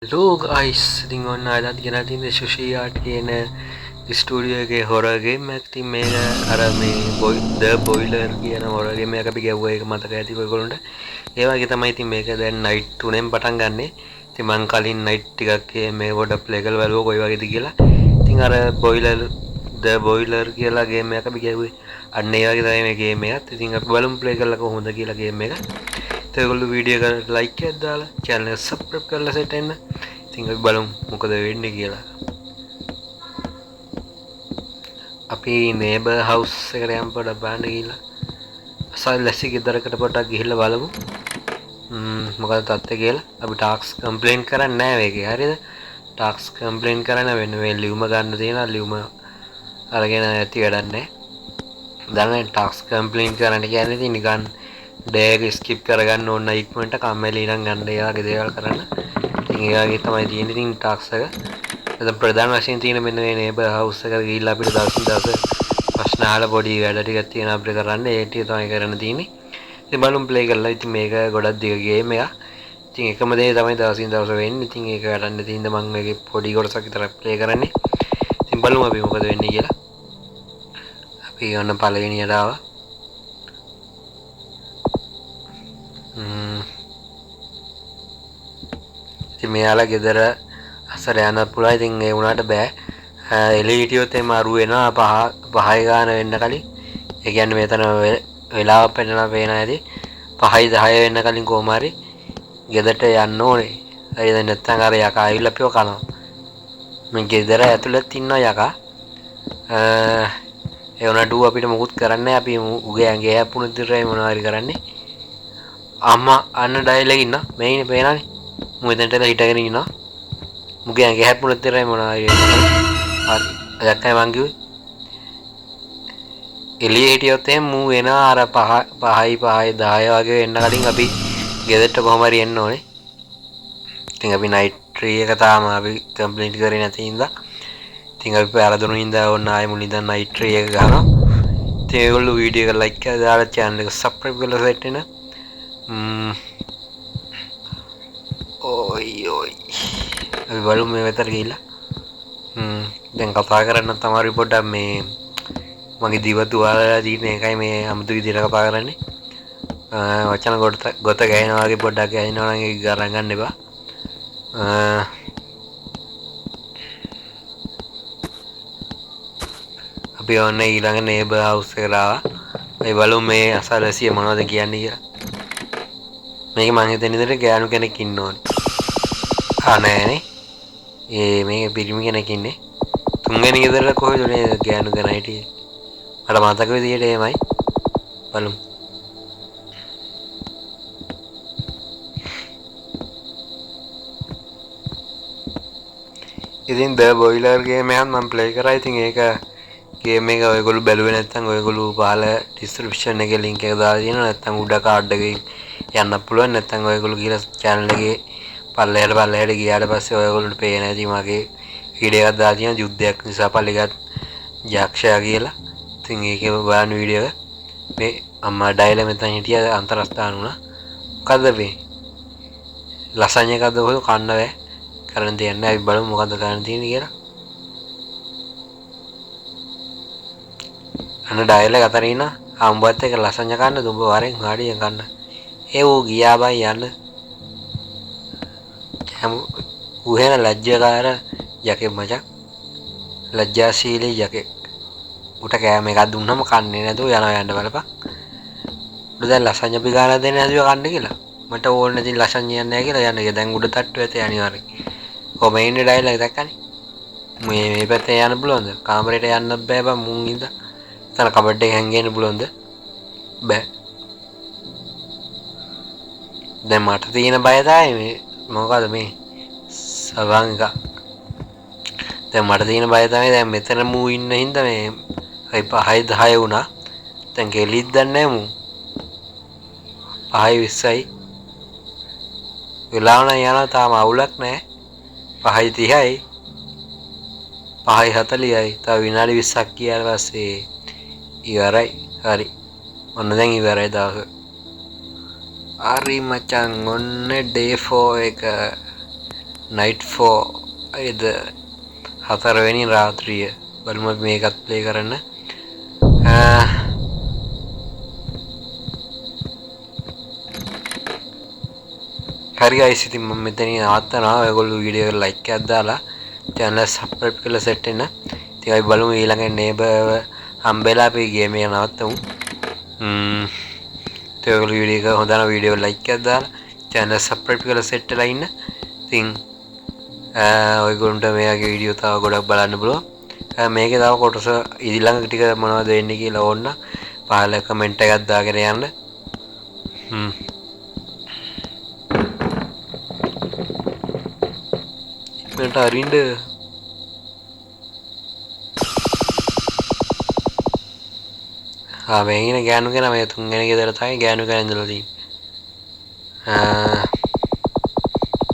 Hello guys, ඉතින් ඔන්න අදත් ගෙනත් තියෙන්නේ සුෂි ආට් කියන ස්ටුඩියෝ එකේ හොරර් ගේම් එකක්. ඉතින් මේක අර මේ ද බොයිලර් කියන හොරර් ගේම් එකක් අපි ගැව්වා. ඒක මතක ඇති ඔයගොල්ලන්ට. ඒ වගේ තමයි ඉතින් මේක දැන් නයිට් 3ෙන් පටන් ගන්නෙ. ඉතින් මං කලින් නයිට් ටිකක් මේ පොඩ ප්ලේ කරලා බලුවා කොයි වගේද කියලා. ඉතින් අර ද බොයිලර් කියලා ගේම් එකක් අපි ගැව්වේ. අන්න ඒ වගේ තමයි මේ ගේම් එකත්. ඉතින් අපි බලමු ප්ලේ කරලා කොහොමද කියලා ගේම් එක. ඒගොල්ලෝ වීඩියෝ එකට ලයික් එකක් දාලා channel එක subscribe කරලා සෙට් වෙන්න. ඉතින් අපි බලමු මොකද වෙන්නේ කියලා. අපි neighbor house එකට යම් පොඩක් බලන්න ගිහිල්ලා අසල් ලැසි ගෙදරකට පොඩක් ගිහිල්ලා බලමු. මොකද තත්ත්වය කියලා. අපි ටාක්ස් කම්ප්ලේන් කරන්නේ නැහැ මේකේ. හරියද? ටාක්ස් කම්ප්ලේන් කරන්න වෙන මේ ලියුම ගන්න තියෙනවා. ලියුම අරගෙන ඇති වැඩක් නැහැ. දැන් ටාක්ස් කම්ප්ලේන් කරන්න කියන්නේ ඉතින් නිකන් ඩේ එක ස්කිප් කරගන්න ඕන ඉක්මනට කම්මැලි ඉඳන් ගන්න ඒ වගේ දේවල් කරන්න. ඉතින් ඒ වගේ තමයි තියෙන්නේ ඉතින් ටාක්ස් එක. දැන් ප්‍රධාන වශයෙන් තියෙන මෙන්න මේ නේබර් හවුස් එකට ගිහිල්ලා අපිට දවසින් දවස ප්‍රශ්න අහලා පොඩි වැඩ ටිකක් තියෙනවා අපිට කරන්න. ඒ ටික තමයි කරන්න තියෙන්නේ. ඉතින් බලමු ප්ලේ කරලා. ඉතින් මේක ගොඩක් දිග ගේම් එකක්. ඉතින් එකම දේ තමයි දවසින් දවස වෙන්නේ. ඉතින් ඒක වැඩන්න තියෙන මම මේකේ පොඩි කොටසක් විතර ප්ලේ කරන්නේ. ඉතින් බලමු අපි මොකද වෙන්නේ කියලා. අපි යන්න පළවෙනියට ආවා. ඉතින් මෙයාලා ගෙදර අසර යන්න පුළුවන්. ඉතින් ඒ වුණාට බෑ. එළිය හිටියොත් එම අරු වෙනවා 5 ගාන වෙන්න කලින්. ඒ කියන්නේ මෙතන වෙලාව පෙන්නලා පේන ඇති 5යි 10 වෙන්න කලින් කොහොම හරි ගෙදරට යන්න ඕනේ. ඒ නැත්නම් අර යකා ආවිල්ලා අපිව කනවා. මේ ගෙදර ඇතුළත් ඉන්න යකා ඒ වුණාට ඌ අපිට මොකුත් කරන්නේ අපි උගේ ඇඟේ හැප්පුණු විතරයි මොනවා හරි කරන්නේ. අම්මා අන්න ඩයල් එකේ ඉන්න මේ ඉන්නේ පේනනේ. මු එතනට හිටගෙන ඉන්නවා. මුගේ ඇඟේ හැප්පුණු විතරයි මොනවා හරි හරි දැක්කයි මං කිව්වේ. එළියේ හිටියොත් එහෙනම් මු වෙනවා අර 5යි 10 වගේ වෙන්න කලින් අපි ගෙදරට කොහොම හරි එන්න ඕනේ. ඉතින් අපි නයිට් ට්‍රී එක තාම අපි කම්ප්ලීට් කරේ නැති හින්දා ඉතින් අපි පෙරදුණු හින්දා ඕන්න ආයෙ මුලින් ඉඳන් නයිට් ට්‍රී එක ගන්නවා. ඉතින් ඒගොල්ලෝ වීඩියෝ එක ලයික් කරලා දාලා channel එක subscribe කරලා සෙට් වෙන. ඔයි අපි බලමු මේ වෙතට ගිහිල්ලා. දැන් කතා කරන්න තමයි පොඩ්ඩක් මේ මගේ දිව තුවාලලා තියෙන එකයි මේ අමුතු විදිහට කතා කරන්නේ. වචන ගොත ගෑනවා වගේ පොඩ්ඩක් ගෑනවා නම් ඒක ගණන් ගන්න එපා. අපි ඔන්න ඊළඟ නේබර් හවුස් එකට ආවා. අපි බලමු මේ අසලසිය මොනවද කියන්නේ කියලා. මේක මං හිතන විදිහට ගෑනු කෙනෙක් ඉන්න ඕනේ. නෑනේ. මේ පිරිමි කෙනෙක් ඉන්නේ. තුන්වෙනි ගෙදර කොහෙද මේ ගෑනු කෙනා හිටියේ? මට මතක විදිහට එහෙමයි. බලමු. ඉතින් ද බොයිලර් ගේම් එකක් මම ප්ලේ කරා. ඉතින් ඒක ගේම් එක ඔයගොල්ලෝ බැලුවේ නැත්නම් ඔයගොල්ලෝ පහල ඩිස්ක්‍රිප්ෂන් එකේ link එක දාලා තියෙනවා. නැත්නම් උඩ කාඩ් එකකින් යන්න පුළුවන්. නැත්නම් ඔයගොල්ලෝ ගිහලා channel එකේ පල්ලෙහාට ගියාට පස්සේ ඔයගොල්ලන්ට පේන ඇති මගේ වීඩියෝ එකක් දාලා තියෙනවා යුද්ධයක් නිසා පල්ලෙගත් යක්ෂයා කියලා. ඉතින් ඒකේ බලන වීඩියෝ එක මේ අම්මා ඩයලා මෙතන හිටියා අන්තරස්ථාන වුණා. මොකද්ද මේ? ලසඤ්ඤ එකක්ද ඔය කන්න බෑ. කරන්න දෙයක් නෑ. අපි බලමු මොකද්ද කරන්න තියෙන්නේ කියලා. අන්න ඩයලා අතර ඉන්න අම්බත් එක ලසඤ්ඤ කන්න දුඹ වරෙන් හාඩියෙන් කන්න. ඒ ඌ ගියා බයි යන්න. උහෙන ලැජ්ජාකාර යකෙක් මචං. ලැජ්ජාශීලී යකෙක්. උට කෑම එකක් දුන්නම කන්නේ නැතුව යන්න බලපන්. උඩ දැන් ලසඤ්ඤ පිගාලා දෙන්නේ නැතුව කන්න කියලා. මට ඕනේ නැති ලසඤ්ඤ යන්නේ නැහැ කියලා යන්නේ. දැන් උඩ තට්ටු ඇතේ අනිවාර්යෙන්. කොහොම ඉන්නේ ඩයලොග් දැක්කනේ. මේ පැත්තේ යන්න පුළුවන්ද? කාමරේට යන්න බෑ බං මුන් ඉඳ. එතන කබඩ් එක හැංගෙන්න පුළුවන්ද? බෑ. දැන් මට තියෙන බය තමයි මේ මොකද මේ සවංග. දැන් මට තියෙන බය තමයි දැන් මෙතන මූ ඉන්න හින්දා මේ 5යි 10 වුණා. දැන් ගෙලිත් දන්නේ නැහැ මූ. 5යි 20යි. වෙලාව නම් යනවා තාම අවුලක් නැහැ. 5යි 30යි. 5යි 40යි. තව විනාඩි 20ක් ගියාට පස්සේ ඉවරයි. හරි. ඔන්න දැන් ඉවරයි දවස. හරි මචං ඔන්න day 4 එක නයිට් ෆෝ එද 4 වෙනි රාත්‍රිය බලමු මේකත් ප්ලේ කරන්න. හරි ගයිස් ඉතින් මම මෙතනින් නවත්තනවා. ඔයගොල්ලෝ වීඩියෝ එකට ලයික් එකක් දාලා channel subscribe කරලා set වෙන්න. ඉතින් අපි බලමු ඊළඟ neighbor හම්බෙලා අපි ගේම් එක නවත්තමු. ඔයගොල්ලෝ වීඩියෝ එක හොඳ නම් වීඩියෝ ලයික් එකක් දාලා channel subscribe කරලා set වෙලා ඉන්න. ඉතින් ඔයගොල්ලන්ට මේගේ වීඩියෝ තව ගොඩක් බලන්න පුළුවන්. මේකේ තව කොටස ඊළඟ ටික මොනවද වෙන්නේ කියලා ඕන්න පහල කමෙන්ට් එකක් දාගෙන යන්න. ඉක්මනට අරින්න. මේකින ගෑනු කෙනා මේ තුන්වෙනි ගෙදර තමයි ගෑනු කෙනා ඉඳලා තියෙන්නේ.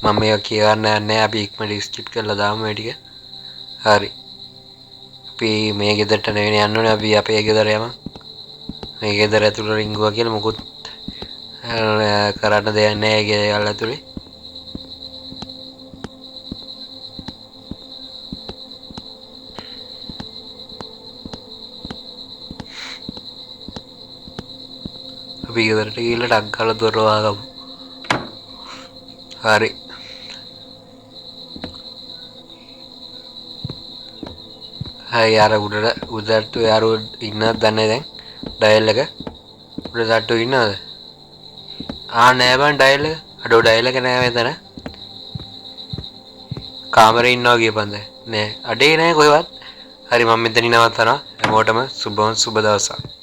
මම මේක කියවන්න නැහැ. අපි ඉක්මනට ස්කිප් කරලා දාමු මේ ටික. හරි. අපි මේ ගෙදරට නෙවෙයි යන්න ඕනේ. අපි අපේ ගෙදර යමු. මේ ගෙදර ඇතුළේ රිංගුවා කියලා මොකුත් කරන්න දෙයක් නැහැ ගෙදර ඇතුළේ. අපි ගෙදරට ගිහලා ටක් ගාලා දොර වහගමු. හරි. යාර උඩට යාරු ඉන්නවද දන්නේ දැන් ඩයල් එක උඩට ඉන්නවද? නෑ බං ඩයල් එක. අඩෝ ඩයල් එක නෑ මෙතන. කාමරේ ඉන්නවා කියපන්ද? නෑ. අඩේ නෑ කොහෙවත්. හරි මම මෙතනින් නවත්තනවා. හැමෝටම සුබ දවසක්.